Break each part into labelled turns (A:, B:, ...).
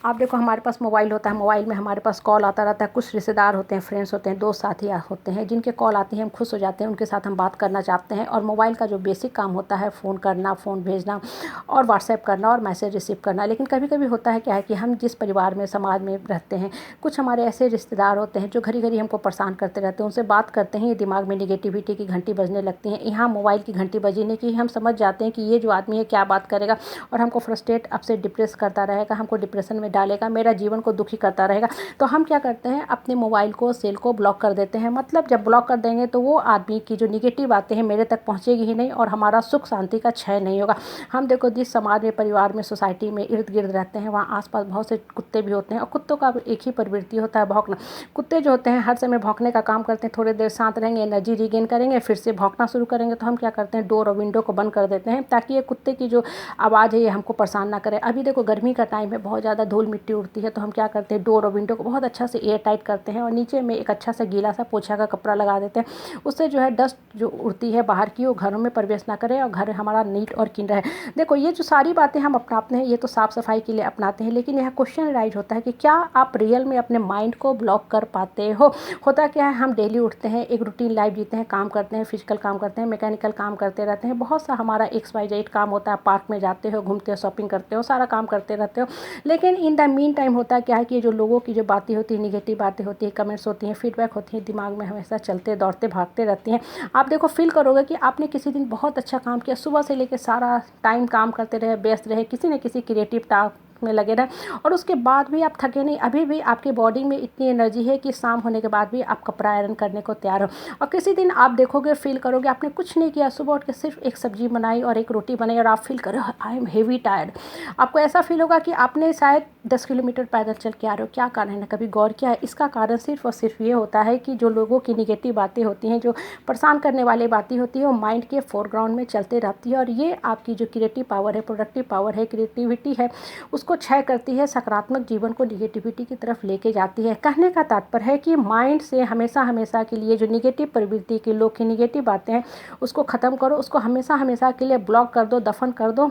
A: आप देखो हमारे पास मोबाइल होता है, मोबाइल में हमारे पास कॉल आता रहता है, कुछ रिश्तेदार होते हैं, फ्रेंड्स होते हैं, दोस्त साथी होते हैं, जिनके कॉल आती है हम खुश हो जाते हैं, उनके साथ हम बात करना चाहते हैं। और मोबाइल का जो बेसिक काम होता है फ़ोन करना, फ़ोन भेजना और व्हाट्सएप करना और मैसेज रिसीव करना। लेकिन कभी कभी होता है क्या है कि हम जिस परिवार में, समाज में रहते हैं, कुछ हमारे ऐसे रिश्तेदार होते हैं जो घड़ी घड़ी हमको परेशान करते रहते हैं। उनसे बात करते हैं, ये दिमाग में निगेटिविटी की घंटी बजने लगती है। यहाँ मोबाइल की घंटी बजी नहीं कि हम समझ जाते हैं कि ये जो आदमी है क्या बात करेगा और हमको फ्रस्ट्रेट, अपसेट, डिप्रेस करता रहेगा, हमको डिप्रेशन में डालेगा, मेरा जीवन को दुखी करता रहेगा। तो हम क्या करते हैं, अपने मोबाइल को, सेल को ब्लॉक कर देते हैं। मतलब जब ब्लॉक कर देंगे तो वो आदमी की जो निगेटिव बातें हैं मेरे तक पहुंचेगी ही नहीं और हमारा सुख शांति का क्षय नहीं होगा। हम देखो जिस समाज में, परिवार में, सोसाइटी में इर्द गिर्द रहते हैं, वहाँ आसपास बहुत से कुत्ते भी होते हैं और कुत्तों का एक ही प्रवृत्ति होता है, भौंकना। कुत्ते जो होते हैं हर समय भौंकने का काम करते हैं, थोड़ी देर शांत रहेंगे, एनर्जी रिगेन करेंगे, फिर से भौंकना शुरू करेंगे। तो हम क्या करते हैं, डोर और विंडो को बंद कर देते हैं ताकि ये कुत्ते की जो आवाज़ है ये हमको परेशान ना करे। अभी देखो गर्मी का टाइम है, बहुत ज़्यादा धूल मिट्टी उड़ती है, तो हम क्या करते हैं, डोर और विंडो को बहुत अच्छा से एयर टाइट करते हैं और नीचे में एक अच्छा सा गीला सा पोछा का कपड़ा लगा देते हैं। उससे जो है डस्ट जो उड़ती है बाहर की, वो घरों में प्रवेश ना करे और घर हमारा नीट और क्लीन रहे। देखो ये जो सारी बातें हम अपनाते हैं, ये तो साफ़ सफाई के लिए अपनाते हैं, लेकिन यह क्वेश्चन राइज होता है कि क्या आप रियल में अपने माइंड को ब्लॉक कर पाते हो? होता क्या है, हम डेली उठते हैं, एक रूटीन लाइफ जीते हैं, काम करते हैं, फिजिकल काम करते हैं, मैकेनिकल काम करते रहते हैं, बहुत सा हमारा XYZ काम होता है, पार्क में जाते हो, घूमते हो, शॉपिंग करते हो, सारा काम करते रहते हो। लेकिन इन द मीन टाइम होता क्या है कि जो लोगों की जो बातें होती हैं, निगेटिव बातें होती हैं, कमेंट्स होती हैं, फीडबैक होती हैं, दिमाग में हमेशा चलते दौड़ते भागते रहती हैं। आप देखो फील करोगे कि आपने किसी दिन बहुत अच्छा काम किया, सुबह से लेकर सारा टाइम काम करते रहे, व्यस्त रहे, किसी न किसी क्रिएटिव टास्क में लगे रहे और उसके बाद भी आप थके नहीं, अभी भी आपकी बॉडी में इतनी एनर्जी है कि शाम होने के बाद भी आप कपड़ा आयरन करने को तैयार हो। और किसी दिन आप देखोगे, फील करोगे आपने कुछ नहीं किया, सुबह उठ के सिर्फ एक सब्जी बनाई और एक रोटी बनाई और आप फील करो आई एम हेवी टायर्ड। आपको ऐसा फील होगा कि आपने शायद 10 किलोमीटर पैदल चल के आ रहे हो। क्या कारण है ना, कभी गौर किया है? इसका कारण सिर्फ और सिर्फ ये होता है कि जो लोगों की निगेटिव बातें होती हैं, जो परेशान करने वाली बातें होती हैं, वो माइंड के फोरग्राउंड में चलते रहती है और ये आपकी जो क्रिएटिव पावर है, प्रोडक्टिव पावर है, क्रिएटिविटी है, उसको क्षय करती है, सकारात्मक जीवन को निगेटिविटी की तरफ लेके जाती है। कहने का तात्पर्य है कि माइंड से हमेशा हमेशा के लिए जो निगेटिव प्रवृत्ति के लोग की निगेटिव बातें हैं उसको ख़त्म करो, उसको हमेशा हमेशा के लिए ब्लॉक कर दो, दफन कर दो,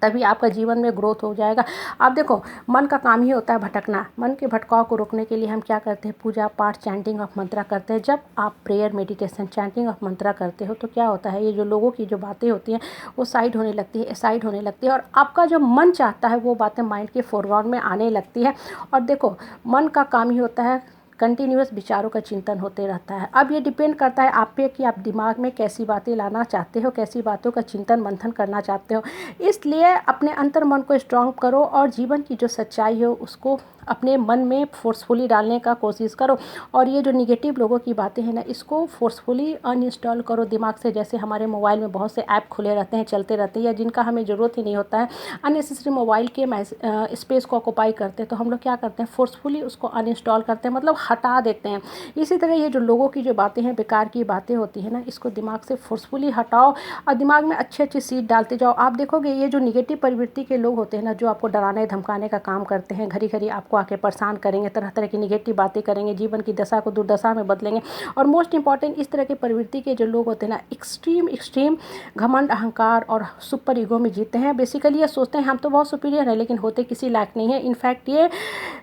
A: तभी आपका जीवन में ग्रोथ हो जाएगा। आप देखो मन का काम ही होता है भटकना। मन के भटकाव को रोकने के लिए हम क्या करते हैं, पूजा पाठ, चैंटिंग ऑफ मंत्रा करते हैं। जब आप प्रेयर, मेडिटेशन, चैंटिंग ऑफ मंत्रा करते हो तो क्या होता है, ये जो लोगों की जो बातें होती हैं वो साइड होने लगती है, साइड होने लगती है और आपका जो मन चाहता है वो बातें माइंड के फोरग्राउंड में आने लगती है। और देखो मन का काम ही होता है कंटिन्यूअस विचारों का चिंतन होते रहता है। अब ये डिपेंड करता है आप पे कि आप दिमाग में कैसी बातें लाना चाहते हो, कैसी बातों का चिंतन मंथन करना चाहते हो। इसलिए अपने अंतर मन को स्ट्रांग करो और जीवन की जो सच्चाई हो उसको अपने मन में फोर्सफुली डालने का कोशिश करो। और ये जो निगेटिव लोगों की बातें हैं ना, इसको फोर्सफुली अनइंस्टॉल करो दिमाग से। जैसे हमारे मोबाइल में बहुत से ऐप खुले रहते हैं, चलते रहते हैं, या जिनका हमें ज़रूरत ही नहीं होता है, अननेसेसरी मोबाइल के स्पेस को ऑक्यूपाई करते हैं, तो हम लोग क्या करते हैं, फोर्सफुली उसको अनइंस्टॉल करते हैं, मतलब हटा देते हैं। इसी तरह ये जो लोगों की जो बातें हैं, बेकार की बातें होती हैं ना, इसको दिमाग से फोर्सफुली हटाओ और दिमाग में अच्छी अच्छी सीड डालते जाओ। आप देखोगे ये जो निगेटिव प्रवृत्ति के लोग होते हैं ना, जो आपको डराने धमकाने का काम करते हैं, घड़ी घड़ी आपको आके परेशान करेंगे, तरह तरह की निगेटिव बातें करेंगे, जीवन की दशा को दुर्दशा में बदलेंगे। और मोस्ट इंपॉर्टेंट, इस तरह के प्रवृत्ति के जो लोग होते हैं ना, एक्सट्रीम घमंड, अहंकार और सुपर ईगो में जीते हैं। बेसिकली ये सोचते हैं हम तो बहुत सुपीरियर है, लेकिन होते किसी लायक नहीं है। इनफैक्ट ये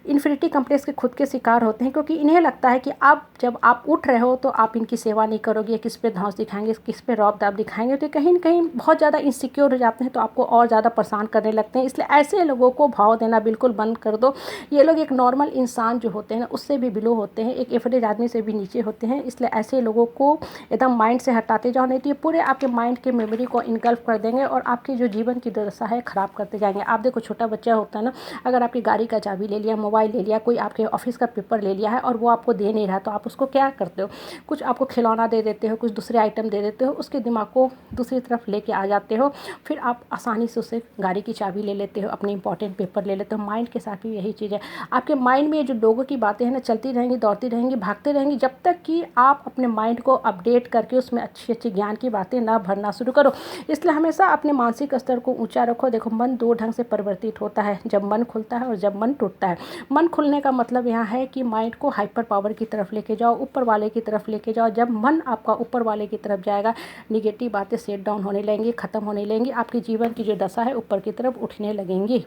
A: इन्फिनिटी कम्प्लेक्स के खुद के शिकार होते हैं, क्योंकि इन्हें लगता है कि आप जब आप उठ रहे हो तो आप इनकी सेवा नहीं करोगे, किस पे धौंस दिखाएंगे, किस पे रौब दाब दिखाएंगे, तो कहीं न कहीं बहुत ज़्यादा इनसिक्योर हो जाते हैं, तो आपको और ज़्यादा परेशान करने लगते हैं। इसलिए ऐसे लोगों को भाव देना बिल्कुल बंद कर दो। ये लोग एक नॉर्मल इंसान जो होते हैं ना, उससे भी बिलो होते हैं, एक एवरेज आदमी से भी नीचे होते हैं। इसलिए ऐसे लोगों को एकदम माइंड से हटाते जाओ, नहीं तो ये पूरे आपके माइंड के मेमोरी को इनगल्फ कर देंगे और आपकी जो जीवन की दशा है ख़राब करते जाएंगे। आप देखो छोटा बच्चा होता है ना, अगर आपकी गाड़ी का चाबी ले लिया, मोबाइल ले लिया, कोई आपके ऑफिस का पेपर ले लिया है और वो आपको दे नहीं रहा, तो आप उसको क्या करते हो, कुछ आपको खिलौना दे देते हो, कुछ दूसरे आइटम दे देते हो, उसके दिमाग को दूसरी तरफ लेके आ जाते हो। फिर आप आसानी से उससे गाड़ी की चाबी ले लेते हो, अपने इंपॉर्टेंट पेपर ले लेते हो। माइंड के साथ भी यही चीज़ है। आपके माइंड में जो लोगों की बातें हैं ना, चलती रहेंगी, दौड़ती रहेंगी, भागते रहेंगी, जब तक कि आप अपने माइंड को अपडेट करके उसमें अच्छी अच्छी ज्ञान की बातें ना भरना शुरू करो। इसलिए हमेशा अपने मानसिक स्तर को ऊंचा रखो। देखो मन दो ढंग से परिवर्तित होता है, जब मन खुलता है और जब मन टूटता है। मन खुलने का मतलब यहाँ है कि माइंड को हाइपर पावर की तरफ लेके जाओ, ऊपर वाले की तरफ लेके जाओ। जब मन आपका ऊपर वाले की तरफ जाएगा, निगेटिव बातें सेट डाउन होने लगेंगी, ख़त्म होने लगेंगी, आपके जीवन की जो दशा है ऊपर की तरफ उठने लगेंगी।